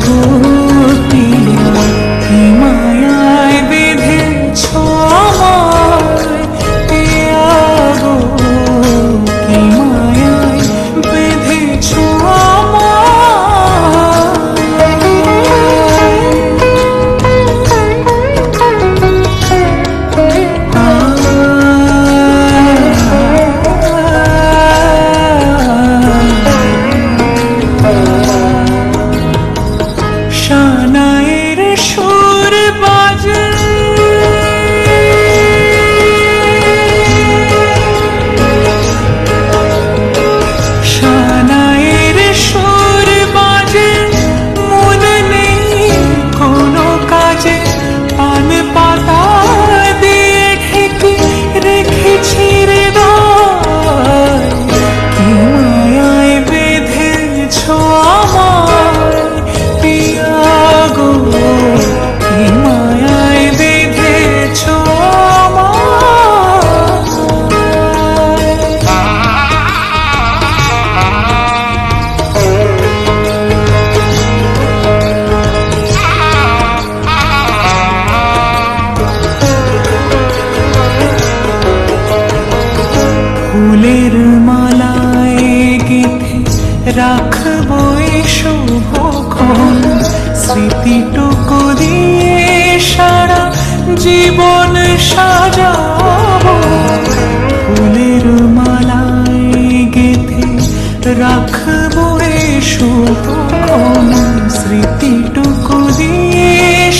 গো পিয়া, কি মায়ায় বেঁধেছ আমায় পিয়া গো, কি মায়ায় বেঁধেছ শানায়ের সুর বাজে, শানায়ের সুর বাজে, মন নেই কোনো কাজে, পান পাতা দিয়ে ঢেকে রেখেছি হৃদয়, কি মায়ায় বেঁধেছ আমায় পিয়া গো, কি মায়ায় বেঁধেছ ফুলের মালায় গেঁথে রাখবো এই শুভক্ষণ, স্মৃতিটুকু দিয়ে সারা জীবন সাজাবো, ফুলের মালায় গেঁথে রাখবো এই শুভক্ষণ, স্মৃতিটুকু দিয়ে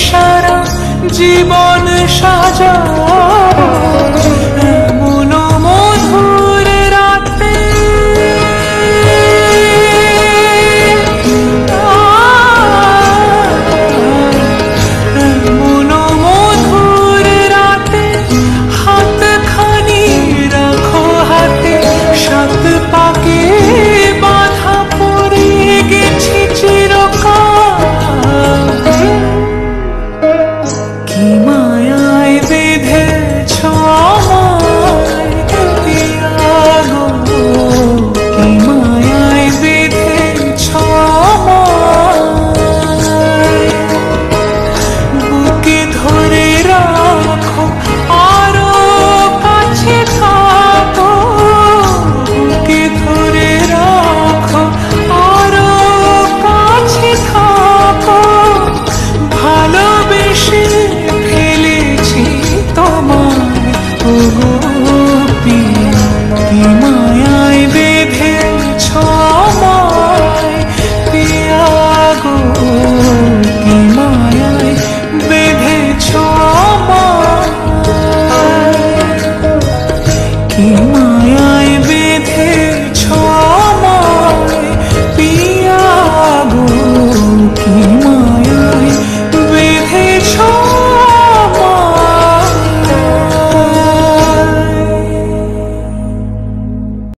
সারা জীবন সাজাবো।